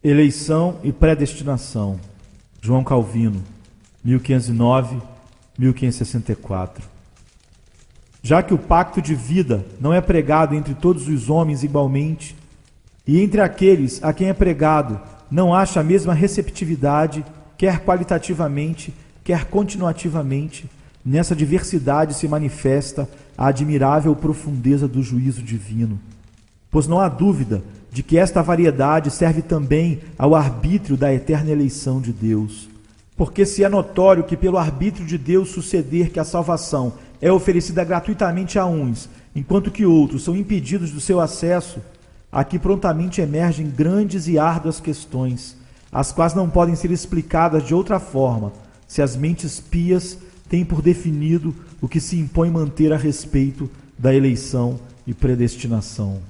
Eleição e predestinação. João Calvino, 1509-1564. Já que o pacto de vida não é pregado entre todos os homens igualmente, e entre aqueles a quem é pregado não acha a mesma receptividade, quer qualitativamente, quer continuativamente, nessa diversidade se manifesta a admirável profundeza do juízo divino. Pois não há dúvida de que esta variedade serve também ao arbítrio da eterna eleição de Deus. Porque se é notório que pelo arbítrio de Deus suceder que a salvação é oferecida gratuitamente a uns, enquanto que outros são impedidos do seu acesso, aqui prontamente emergem grandes e árduas questões, as quais não podem ser explicadas de outra forma, se as mentes pias têm por definido o que se impõe manter a respeito da eleição e predestinação.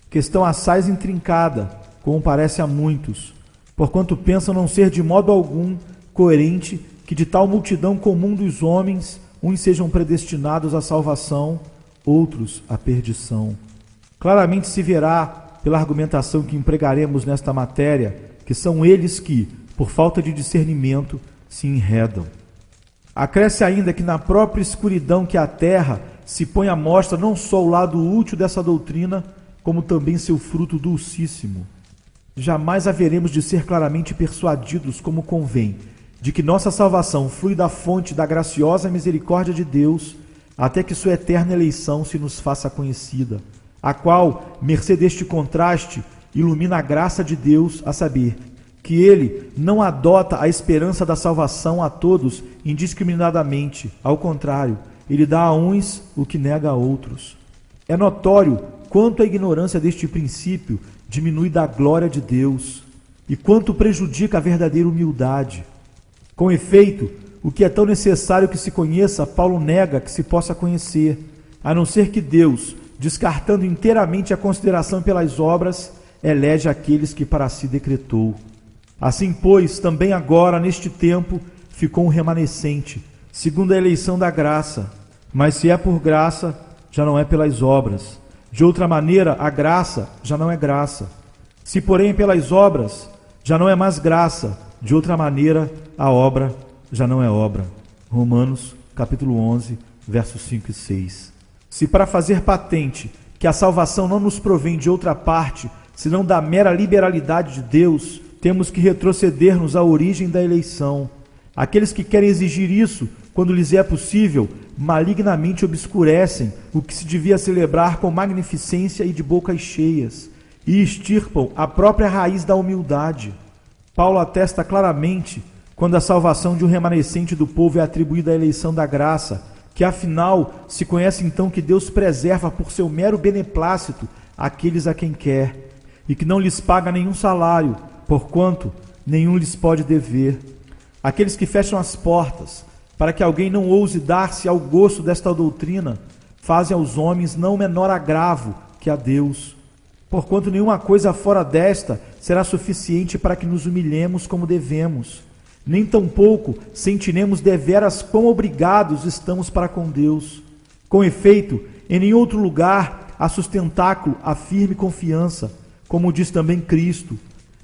Questão assaz intrincada, como parece a muitos, porquanto pensam não ser de modo algum coerente que de tal multidão comum dos homens, uns sejam predestinados à salvação, outros à perdição. Claramente se verá, pela argumentação que empregaremos nesta matéria, que são eles que, por falta de discernimento, se enredam. Acresce ainda que na própria escuridão que a terra se põe à mostra não só o lado útil dessa doutrina, como também seu fruto dulcíssimo. Jamais haveremos de ser claramente persuadidos, como convém, de que nossa salvação flui da fonte da graciosa misericórdia de Deus, até que sua eterna eleição se nos faça conhecida, a qual, mercê deste contraste, ilumina a graça de Deus, a saber, que Ele não adota a esperança da salvação a todos indiscriminadamente, ao contrário, Ele dá a uns o que nega a outros. É notório quanto a ignorância deste princípio diminui da glória de Deus e quanto prejudica a verdadeira humildade. Com efeito, o que é tão necessário que se conheça, Paulo nega que se possa conhecer, a não ser que Deus, descartando inteiramente a consideração pelas obras, elege aqueles que para si decretou. Assim, pois, também agora, neste tempo, ficou um remanescente, segundo a eleição da graça. Mas se é por graça, já não é pelas obras. De outra maneira, a graça já não é graça. Se, porém, é pelas obras, já não é mais graça. De outra maneira, a obra já não é obra. Romanos, capítulo 11, versos 5 e 6. Se para fazer patente que a salvação não nos provém de outra parte, senão da mera liberalidade de Deus, temos que retroceder-nos à origem da eleição. Aqueles que querem exigir isso, quando lhes é possível, malignamente obscurecem o que se devia celebrar com magnificência e de bocas cheias, e extirpam a própria raiz da humildade. Paulo atesta claramente, quando a salvação de um remanescente do povo é atribuída à eleição da graça, que afinal se conhece então que Deus preserva por seu mero beneplácito aqueles a quem quer, e que não lhes paga nenhum salário, porquanto nenhum lhes pode dever. Aqueles que fecham as portas, para que alguém não ouse dar-se ao gosto desta doutrina, fazem aos homens não menor agravo que a Deus, porquanto nenhuma coisa fora desta será suficiente para que nos humilhemos como devemos, nem tampouco sentiremos deveras quão obrigados estamos para com Deus. Com efeito, em nenhum outro lugar há sustentáculo a firme confiança, como diz também Cristo,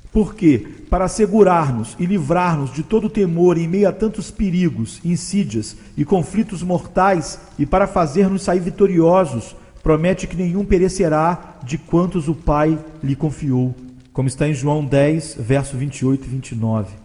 porque, para assegurar-nos e livrar-nos de todo temor em meio a tantos perigos, insídias e conflitos mortais, e para fazer-nos sair vitoriosos, promete que nenhum perecerá de quantos o Pai lhe confiou, como está em João 10, verso 28 e 29.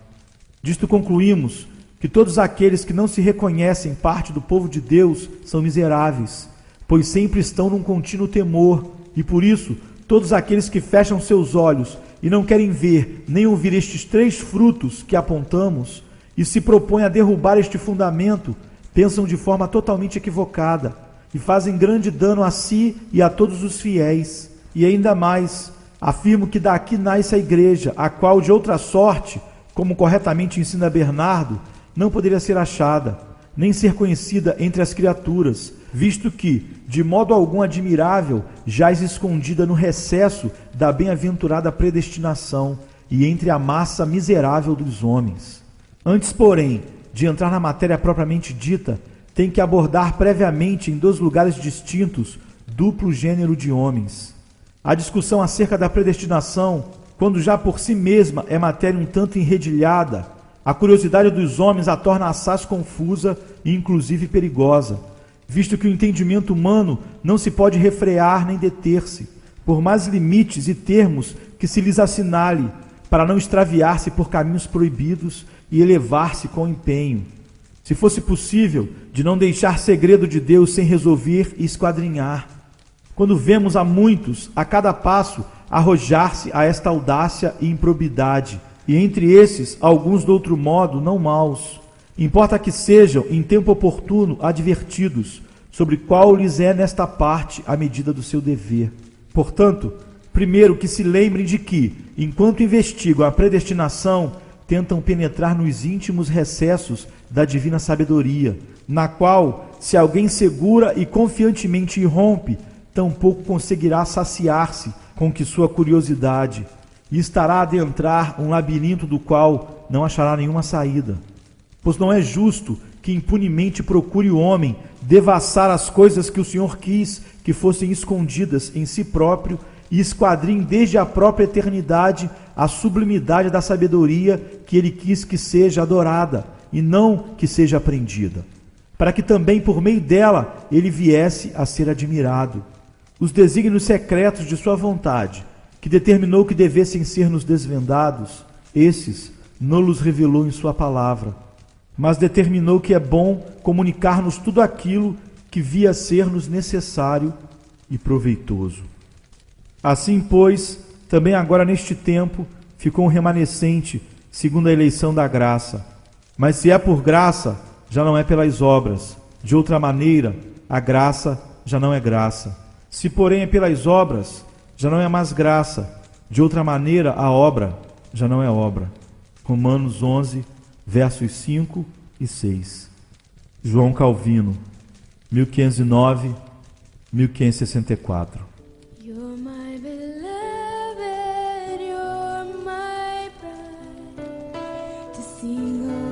Disto concluímos que todos aqueles que não se reconhecem parte do povo de Deus são miseráveis, pois sempre estão num contínuo temor, e por isso todos aqueles que fecham seus olhos e não querem ver nem ouvir estes 3 frutos que apontamos, e se propõem a derrubar este fundamento, pensam de forma totalmente equivocada, e fazem grande dano a si e a todos os fiéis. E ainda mais, afirmo que daqui nasce a igreja, a qual de outra sorte, como corretamente ensina Bernardo, não poderia ser achada, nem ser conhecida entre as criaturas, visto que, de modo algum admirável, jaz escondida no recesso da bem-aventurada predestinação e entre a massa miserável dos homens. Antes, porém, de entrar na matéria propriamente dita, tem que abordar previamente em 2 lugares distintos duplo gênero de homens. A discussão acerca da predestinação, quando já por si mesma é matéria um tanto enredilhada, a curiosidade dos homens a torna assaz confusa e inclusive perigosa, visto que o entendimento humano não se pode refrear nem deter-se, por mais limites e termos que se lhes assinale, para não extraviar-se por caminhos proibidos e elevar-se com empenho. Se fosse possível, de não deixar segredo de Deus sem resolver e esquadrinhar. Quando vemos a muitos, a cada passo, arrojar-se a esta audácia e improbidade, e entre esses, alguns de outro modo não maus, importa que sejam, em tempo oportuno, advertidos, sobre qual lhes é nesta parte a medida do seu dever. Portanto, primeiro que se lembrem de que, enquanto investigam a predestinação, tentam penetrar nos íntimos recessos da divina sabedoria, na qual, se alguém segura e confiantemente irrompe, tampouco conseguirá saciar-se com que sua curiosidade, e estará a adentrar um labirinto do qual não achará nenhuma saída. Pois não é justo que impunemente procure o homem devassar as coisas que o Senhor quis que fossem escondidas em si próprio e esquadrinhe desde a própria eternidade a sublimidade da sabedoria que ele quis que seja adorada e não que seja aprendida, para que também por meio dela ele viesse a ser admirado. Os desígnios secretos de sua vontade, que determinou que devessem ser-nos desvendados, esses não-los revelou em sua palavra, mas determinou que é bom comunicar-nos tudo aquilo que via ser-nos necessário e proveitoso. Assim, pois, também agora neste tempo ficou um remanescente segundo a eleição da graça. Mas se é por graça, já não é pelas obras. De outra maneira, a graça já não é graça. Se, porém, é pelas obras, já não é mais graça. De outra maneira, a obra já não é obra. Romanos 11, versos 5 e 6. João Calvino, 1509, 1564. You're my beloved, you're my bride, to sing